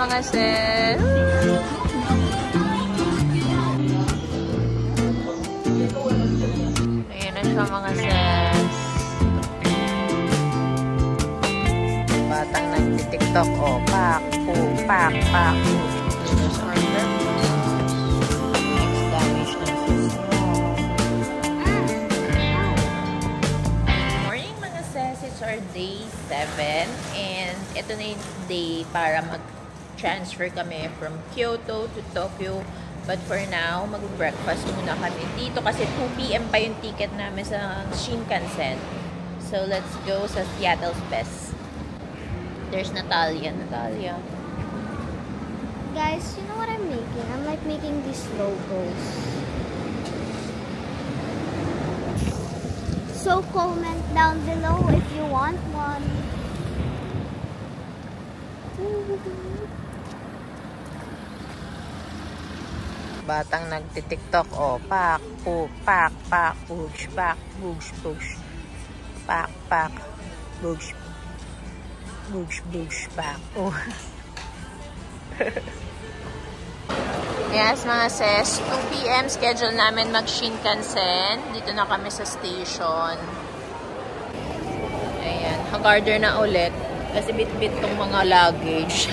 mga sis. Ayan na siya mga sis. Batang nagtitiktok. Oh, pak, po, pak, pak. Next damage na sis. Morning mga sis. It's our day 7. And ito na yung day para mag-transfer kami from Kyoto to Tokyo. But for now, mag-breakfast muna kami dito kasi 2 PM pa yung ticket namin sa Shinkansen. So, let's go sa Seattle's Best. There's Natalia. Natalia. Guys, you know what I'm making? I'm like making these logos. So, comment down below if you want one. Batang nagtitiktok. Oh, pak, po, pak, pak, push, pak, push, push. Pak, pak, push, push, push, pak. Oh. Yes, mga sis. 2 PM schedule namin mag-Shinkansen. Dito na kami sa station. Ayan. Hagarder na ulit. Kasi bit-bit tong mga luggage.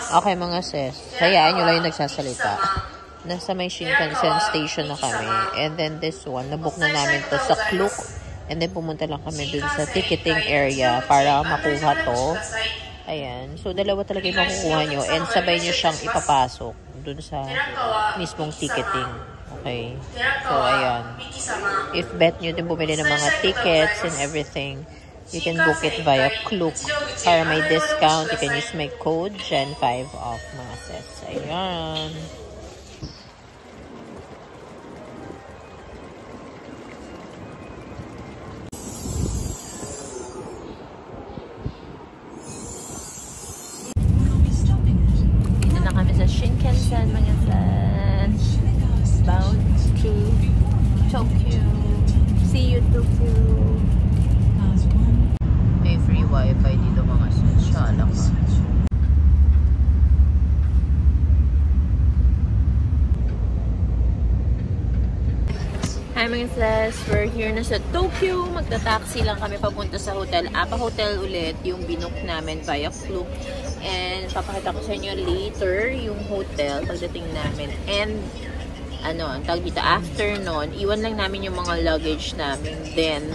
Okay, mga sis. Hayaan nyo lang yung nagsasalita. Nasa may Shinkansen station na kami. And then this one, nabook na namin to sa Klook. And then pumunta lang kami dun sa ticketing area para makuha to. Ayan. So, dalawa talaga yung makukuha nyo. And sabay nyo siyang ipapasok dun sa mismong ticketing. Okay. So, ayan. If bet nyo din bumili ng mga tickets and everything, you can book it via Klook. Para may discount, you can use my code Gen5 off, mga sis. Ayan. Dito na kami sa Shinkansen, mga sis. Bound to Tokyo. See you, Tokyo. Free wifi dito mga sis. Shala ka. Hi mga sis. We're here na sa Tokyo. Magta-taxi lang kami papunta sa hotel. Apa Hotel ulit yung binook namin via Klook. And papakita ko sa inyo later yung hotel pagdating namin. And ano, ang tawag dito, after nun, iwan lang namin yung mga luggage namin. Then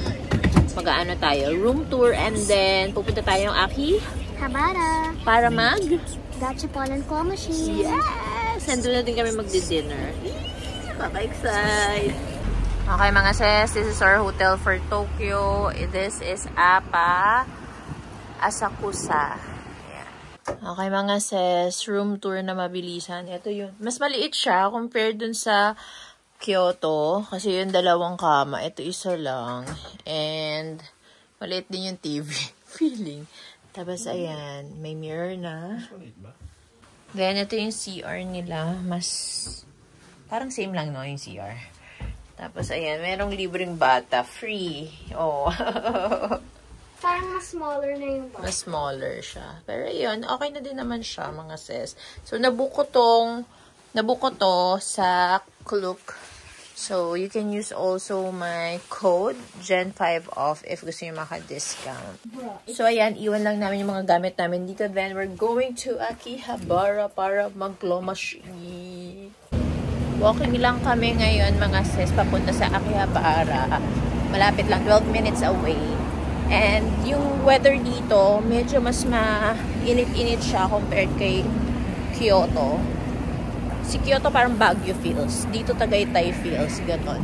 mag-aano tayo, room tour, and then pupunta tayo ng Akihabara para Gachapon and claw machine. Yes! And doon na din kami magdi-dinner. Kaka-excite! Okay mga sis, this is our hotel for Tokyo. This is Apa Asakusa. Yeah. Okay mga sis, room tour na mabilisan. Ito yun. Mas maliit siya compared dun sa Kyoto, kasi yung dalawang kama, ito isa lang, and maliit din yung TV, feeling. Tapos, ayan, may mirror na. Then, ito yung CR nila, mas, parang same lang, no, yung CR. Tapos, ayan, merong libreng bata, free. Oh. Parang mas smaller na yung bata. Mas smaller siya. Pero, yun, okay na din naman siya, mga sis. So, nabook ko to sa Klook. So, you can use also my code, Gen5 off, if gusto nyo maka-discount. So, ayan, iwan lang namin yung mga gamit namin dito. Then, we're going to Akihabara para mag-claw machine. Walking lang kami ngayon, mga sis, papunta sa Akihabara. Malapit lang, 12 minutes away. And, yung weather dito, medyo mas mainit-init siya compared kay Kyoto. Si Kyoto parang Baguio feels. Dito Tagaytay feels. Ganon.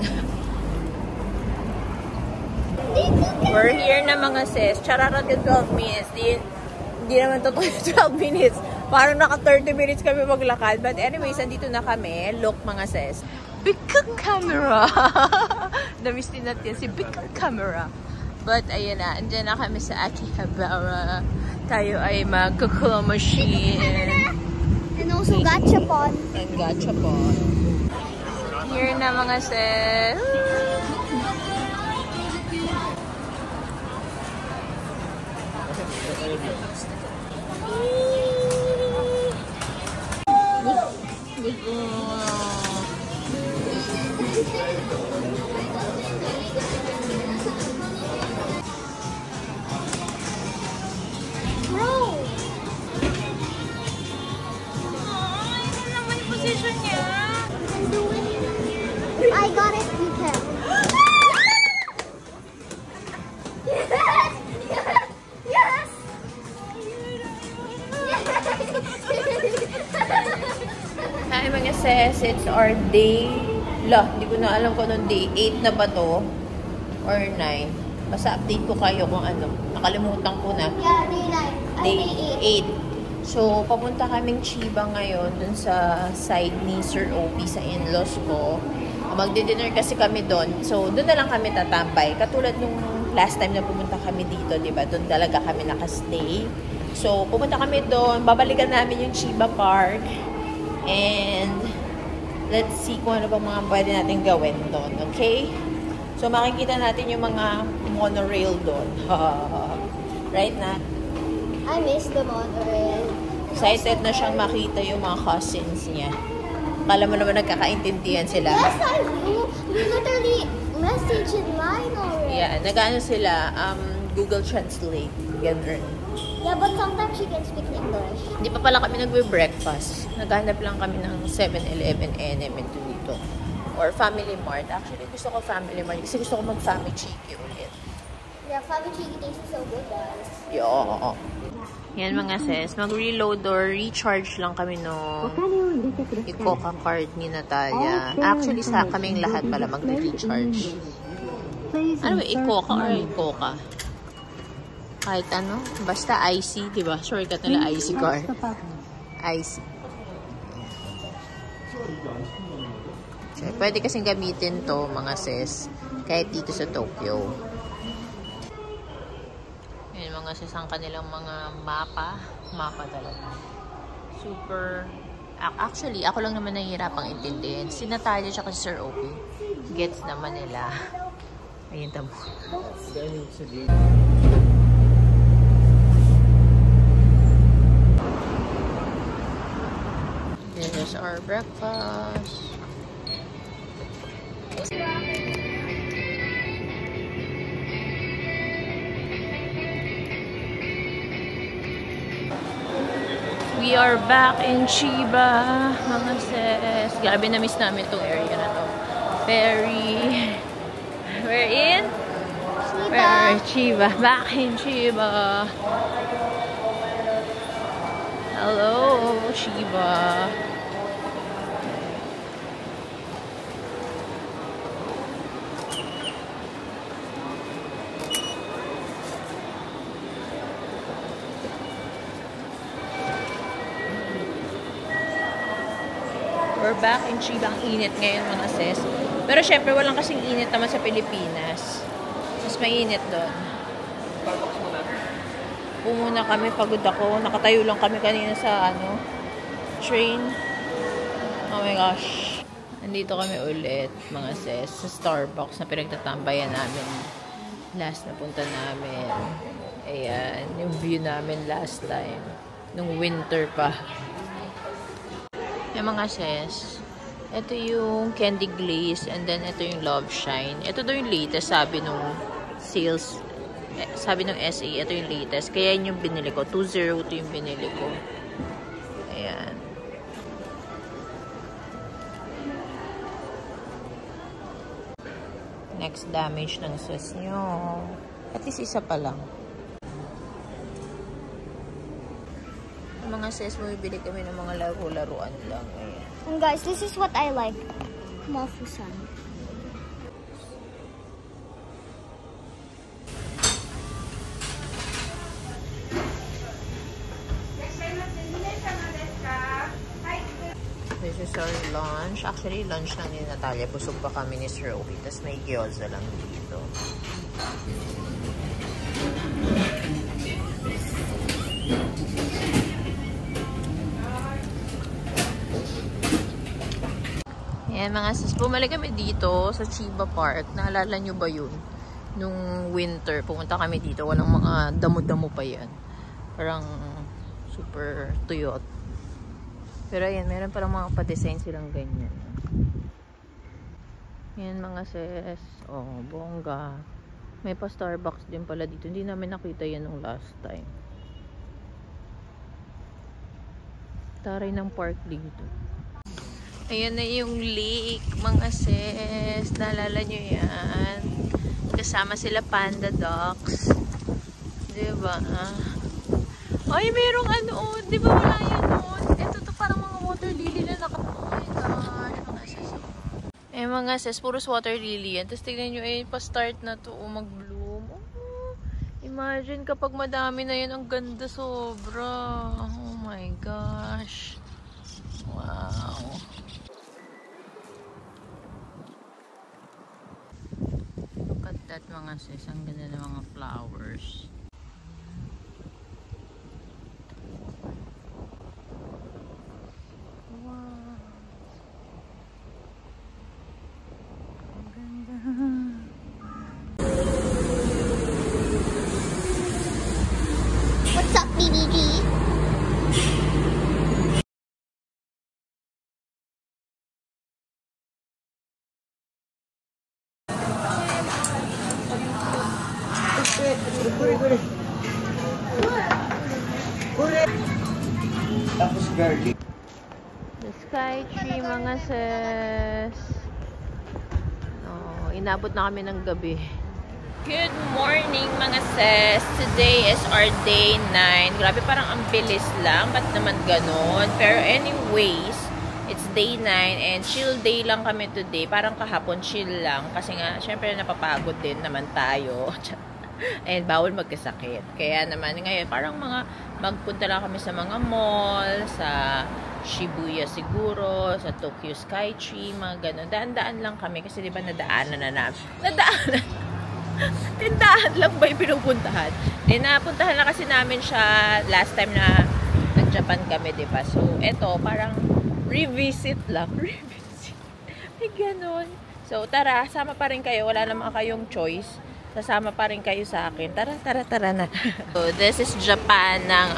We're here na mga sis. Chararat yung 12 minutes. Di naman totoo yung 12 minutes. Parang naka 30 minutes kami maglakad. But anyways, andito na kami. Look mga sis. Big camera. Namiss din natin si big camera. But ayan na. Andyan na kami sa Akihabara. Tayo ay mag-claw machine. And also Gachapon. And Gachapon. Here na mga sis. guys, it's our day, hindi ko na alam kung anong day, 8 na ba to? Or 9? Basta update ko kayo kung ano. Nakalimutan ko na. Yeah, day 9. Day 8. So, papunta kaming Chiba ngayon dun sa side ni Sir Opie sa in-laws ko. Magdi-dinner kasi kami doon. So, doon na lang kami tatambay. Katulad nung last time na pumunta kami dito, di ba? Doon talaga kami nakastay. So, pumunta kami doon. Babalikan namin yung Chiba Park. And, let's see kung ano bang mga pwede natin gawin doon. Okay? So, makikita natin yung mga monorail doon. Right na? I miss the monorail. Excited na siyang makita yung mga cousins niya. Akala mo naman nagkakaintindihan sila. Yes, I do. We literally message in line already. Yeah, nag-ano sila, Google Translate. Ganun. Yeah, but sometimes she can speak English. Hindi pa pala kami nagbe-breakfast. Naghanap lang kami ng 7-Eleven NM dito. Or Family Mart. Actually, gusto ko Family Mart kasi gusto ko mag-Family Cheeky ulit. Yeah, Family Cheeky tastes so good, guys. Oo. Yan mga sis, mag-reload or recharge lang kami no i-Coca card ni Natalia. Actually, sa kaming lahat pala mag-recharge. Ano ba, i-Coca or i-Coca? Kahit ano, basta IC, diba? Shortcut nila IC card. IC. So, pwede kasing gamitin to mga sis, kahit dito sa Tokyo. Yan mga sis, ang kanilang mga mapa talaga. Super, actually, ako lang naman nahihirapang intindihin. Si Natalia at si Sir Opie, gets naman nila. Ayun tamo. This is our breakfast. We are back in Chiba, mga sis. Grabe na-miss namin itong area na to. We're in? Chiba. Back in Chiba. Hello, Chiba. We're back in Chiba. Ang init ngayon mga sis. Pero syempre walang kasing init naman sa Pilipinas. Mas mainit doon. Pumuna kami, pagod ako. Nakatayo lang kami kanina sa train. Oh my gosh. Nandito kami ulit mga sis sa Starbucks na pinagtatambayan namin. Last na punta namin. Ayan, yung view namin last time. Nung winter pa. Yung mga sis, ito yung Candy Glaze and then ito yung Love Shine. Ito daw yung latest, sabi nung sales, sabi nung SA, ito yung latest. Kaya yun yung binili ko. 202 yung binili ko. Ayan. Next damage ng sis nyo. At least isa pa lang. Mga sis, bumibili kami ng mga laro-laruan lang. Ayan. And guys, this is what I like. Mafusan. This is our lunch. Actually, lunch lang ni Natalia. Busog pa kami ni Sir Opie. Tapos may gyoza lang dito. Ayan mga sis, bumalik kami dito sa Chiba Park. Naalala nyo ba yun? Nung winter, pumunta kami dito. Walang mga damo-damo pa yan. Parang super tuyot. Pero ayan, meron parang mga pa-design silang ganyan. Ayan mga sis. Oh, bongga. May pa Starbucks din pala dito. Hindi namin nakita yan nung last time. Taray ng park dito. Ayan na yung lake, mga sis. Naalala nyo yan. Kasama sila panda ducks. Diba? Ay, merong diba wala yan noon? Ito to parang mga water lily na nakapagod. Oh my gosh. Eh mga sis, puros water lily yan. Tapos tignan nyo, pa-start na to mag-bloom. Oh, imagine kapag madami na yun, ang ganda sobra. Oh my gosh. Wow. Look at that mga sis. Ang ganda ng mga flowers. What's up, BBG? Tapos garlic. The sky tree mga sis. Oh, inabot na kami ng gabi. Good morning mga sis. Today is our day 9. Grabe, parang ang bilis lang. Ba't naman ganun? Pero anyways, it's day 9 and chill day lang kami today. Parang kahapon chill lang. Kasi nga, syempre napapagod din naman tayo. And bawal magkasakit. Kaya naman ngayon, parang magpunta lang kami sa mga mall, sa Shibuya siguro, sa Tokyo Skytree, mga ganun. Daan-daan lang kami kasi di ba nadaanan na namin. Nadaanan! Tindahan lang ba yung pinupuntahan? Napuntahan na kasi namin siya last time na nag-Japan kami, di ba? So, eto, parang revisit lang. Revisit. Ay, ganun. So, tara, sama pa rin kayo. Wala naman kayong choice. Sasama pa rin kayo sa akin. Tara na. So, this is Japan ng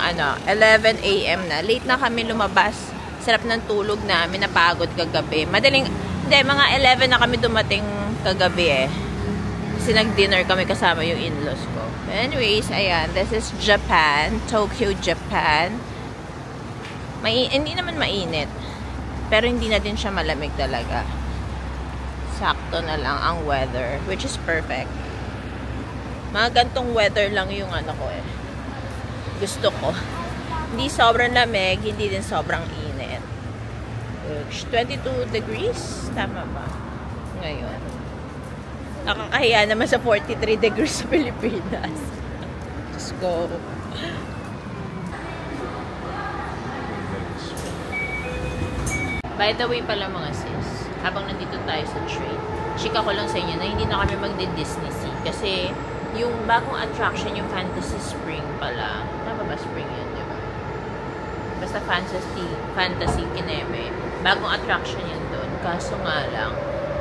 11 AM na. Late na kami lumabas. Sarap ng tulog namin. Napagod kagabi. Hindi, mga 11 na kami dumating kagabi eh. Kasi nag-dinner kami kasama yung in-laws ko. But anyways, ayan. This is Japan. Tokyo, Japan. Hindi naman mainit. Pero hindi na din siya malamig talaga. Sakto na lang ang weather. Which is perfect. Mga gantong weather lang yung ko eh. Gusto ko. Hindi sobrang lamig, hindi din sobrang init. 22 degrees? Tama ba? Ngayon. Nakakahiya naman sa 43 degrees sa Pilipinas. Let's go. By the way pala mga sis, habang nandito tayo sa train, chika ko lang sa inyo na hindi na kami magdi-Disney Sea. Kasi yung bagong attraction, yung Fantasy Spring pala. Tama ba spring yun, di ba? Basta Fantasy Kineme. Bagong attraction yun doon. Kaso nga lang,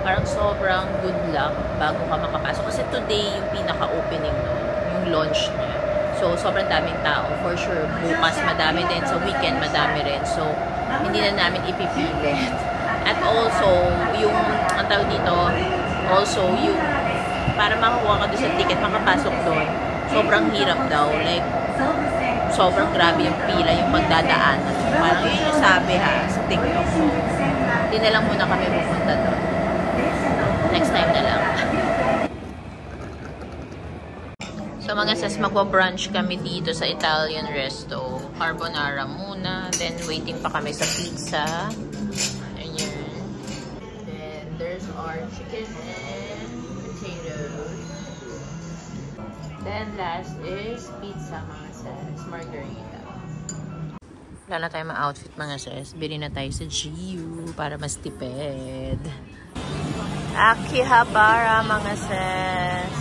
parang sobrang good luck bago ka makapasok. Kasi today, yung pinaka-opening doon, yung launch niya. So, sobrang daming tao. For sure, bukas madami din. Sa weekend, madami rin. So, hindi na namin ipipilit. At also, yung, ang tawag dito, also, yung para makakuha ka doon sa ticket, makapasok doon, sobrang hirap daw. Like, sobrang grabe yung pila, yung magdadaanan. Parang yun yung sabi sa TikTok. So, hindi na lang muna kami pupunta doon. Next time na lang. So, mga sis, magwa-brunch kami dito sa Italian resto. Carbonara muna. Then, waiting pa kami sa pizza. Ayan. Then, there's our chicken and potatoes. Then, last is pizza, mga sis. Margarita. Wala na tayo mga outfit, mga sis. Bili na tayo sa GU para mas tipid. Akihabara, mga sis.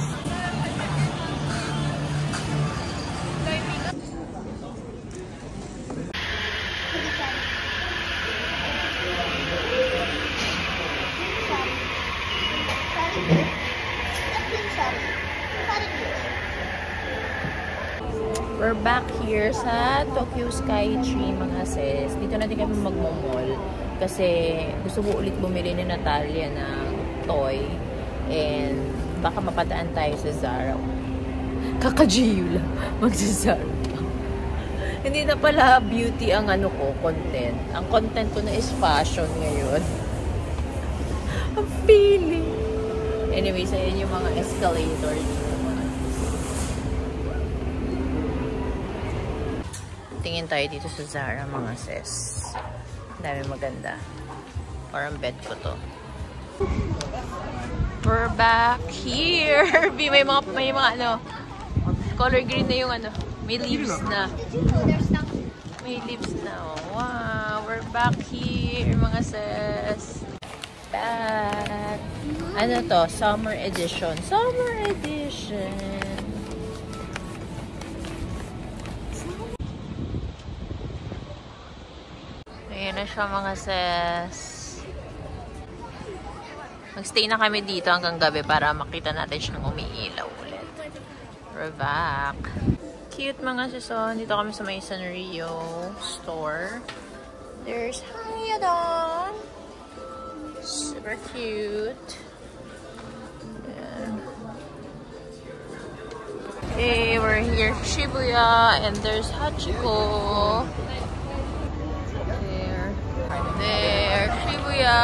We're back here sa Tokyo Skytree, mga sis. Dito na din kami magmo-mall. Kasi gusto ko ulit bumili ni Natalia ng toy. And baka mapadaan tayo sa Zara. Kaka-GU lang. Magsa-Zara. Hindi na pala beauty ang content. Ang content ko na is fashion ngayon. Ang feeling. Anyways, ayan yung mga escalator dito. Tingin tayo dito sa Zara, mga sis. Dami maganda. Parang bed ko to. We're back here. may mga ano, color green na yung ano, may leaves na. May leaves na. Wow, we're back here, mga sis. Back. Ano to? Summer edition. Summer edition. Ayan na siya, mga sis. Magstay na kami dito hanggang gabi para makita natin siyang umiilaw ulit. We're back. Cute, mga sison. Dito kami sa may Sanrio store. There's Hyodon. Super cute. Ayan. Okay, we're here Shibuya and there's Hachiko. There, Shibuya.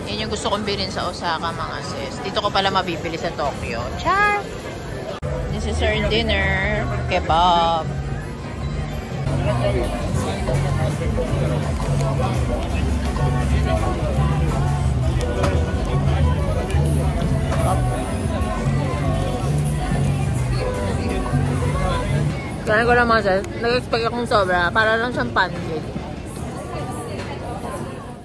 Yan yung gusto kong bilhin sa Osaka, mga sis. Dito ko pala mabibili sa Tokyo. Char! This is our dinner. Kebab. Kaya ko lang, mga sis. Nag-expect akong sobra. Para lang siyang pancake.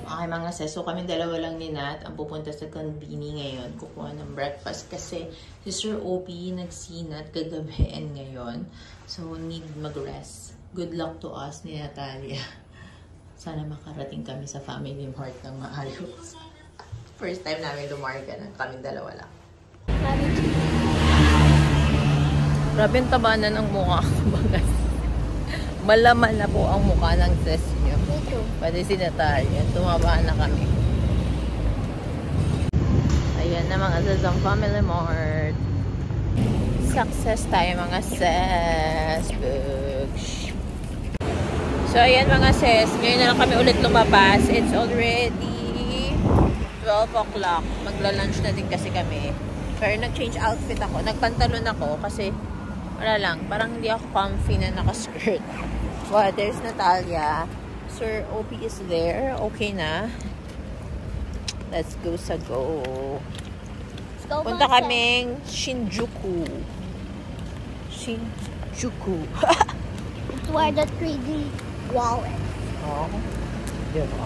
Okay, mga sis, so kami dalawa lang ni Nat ang pupunta sa Konbini ngayon. Kukuha ng breakfast kasi si Sir OP nagsinat kagabi and ngayon. So, need mag-rest. Good luck to us ni Natalia. Sana makarating kami sa Family Mart ng maayos. First time namin lumarga na kami dalawa lang. Grabe ang taba na ng mukha ko, mga sis. Malaman na po ang mukha ng sis niyo. Pwede si Natalia. Tumaba na kami. Ayan na, mga sis, ang Family Mart. Success tayo, mga sis. So, ayan, mga sis. Ngayon na lang kami ulit lumabas. It's already 12 o'clock. Magla-lunch na din kasi kami. Pero nag-change outfit ako. Nagpantalon ako kasi wala lang. Parang hindi ako comfy na naka-skirt. Wow, there's Natalia. Sir OP is there. Okay na. Let's go sa go. Punta kaming Shinjuku. Shinjuku. It's where the 3D wall is. Oh. Diba?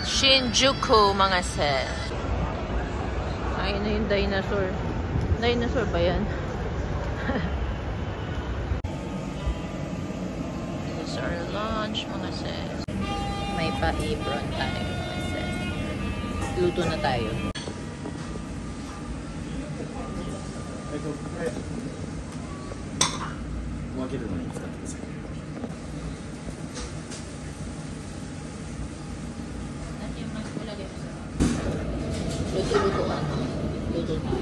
Shinjuku, mga sis. Ayun na yung dinosaur. Dinosaur ba yan? This is our lunch, mga sis. May pa-apron tayo, mga sis. Luto na tayo. Luto-luto ano? Luto na.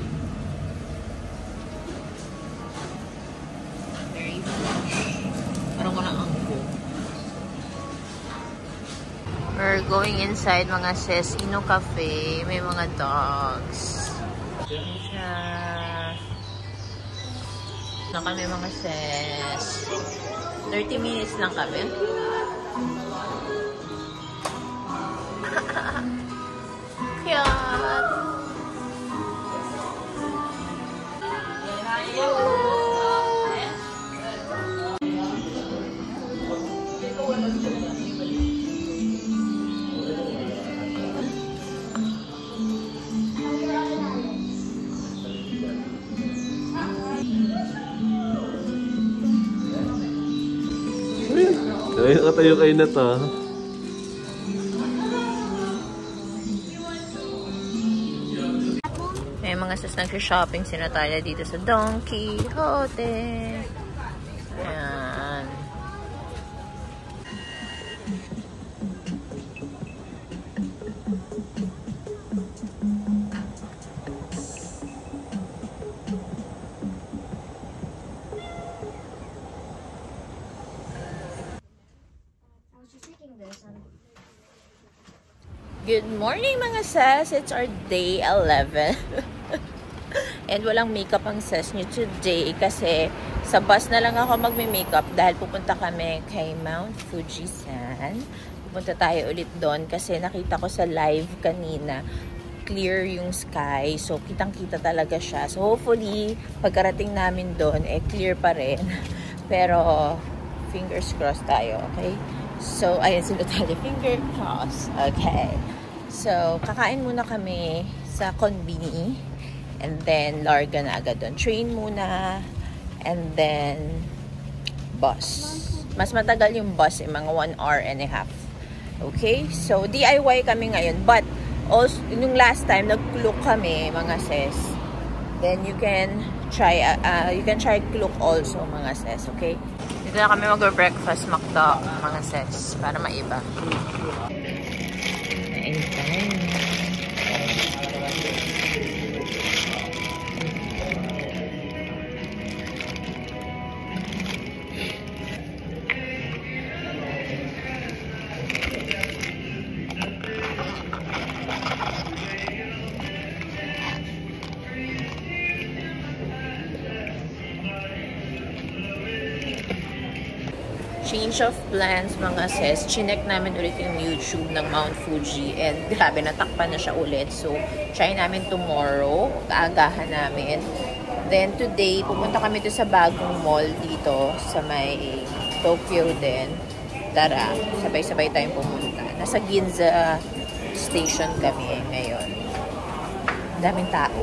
Very fresh. Parang walang angko. We're going inside, mga sis. Ino Cafe. May mga dogs. Siya. Na kami, mga sis. 30 minutes lang kami. Cute. Ay, nakatayo kayo na to. May mga sis nag-shopping si Natalia dito sa Don Quijote. Ayan. Good morning, mga sis. It's our day 11. And walang makeup ang sis nyo today kasi sa bus na lang ako magme-makeup dahil pupunta kami kay Mount Fujisan. Pupunta tayo ulit doon kasi nakita ko sa live kanina, clear yung sky. So, kitang-kita talaga siya. So, hopefully, pagkarating namin doon, clear pa rin. Pero, fingers crossed tayo, okay? So, ayun si Natalia, finger crossed. Okay. So, kakain muna kami sa Konbini. And then, larga na agad doon. Train muna. And then, bus. Mas matagal yung bus, mga 1.5 hours. Okay? So, DIY kami ngayon. But, also, yung last time, nag-Klook kami, mga sis. Then, you can try Klook also, mga sis. Okay? Dito na kami mag-breakfast, McDo, mga sis. Para maiba. Nain tayo. Change of plans, mga sis. Chinek namin ulit yung YouTube ng Mount Fuji and grabe, natakpan na siya ulit. So, try namin tomorrow. Kaagahan namin. Then, today, pupunta kami to sa bagong mall dito sa may Tokyo din. Tara, sabay-sabay tayong pumunta. Nasa Ginza Station kami ngayon. Daming tao.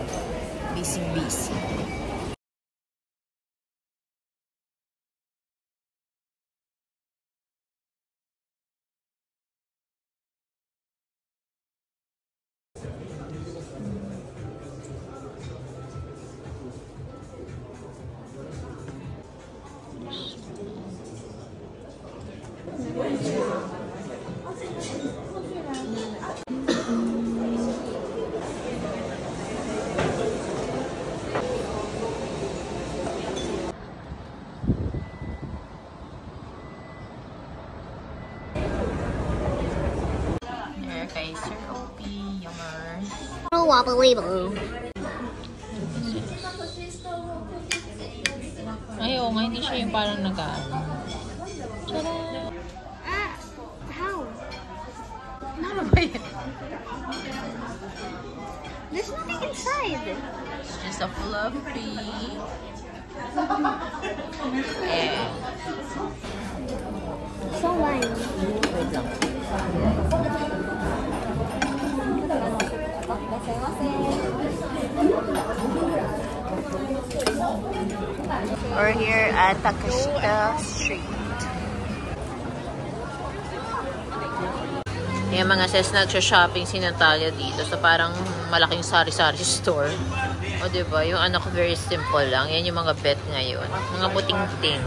Busy-busy. Kay Sir OP, yummer. Wobble-wobble. Ay, oo nga, hindi siya yung parang nag-ano. Tara! How? Ano ba yun? There's nothing inside. It's just a fluffy. So lime. Wait lang. We're here at Takashita Street. Yung mga sis nagsha-shopping si Natalia dito. So parang malaking sari-sari store. O diba? Yung anak ko very simple lang. Yan yung mga bet ngayon. Mga buting-ting.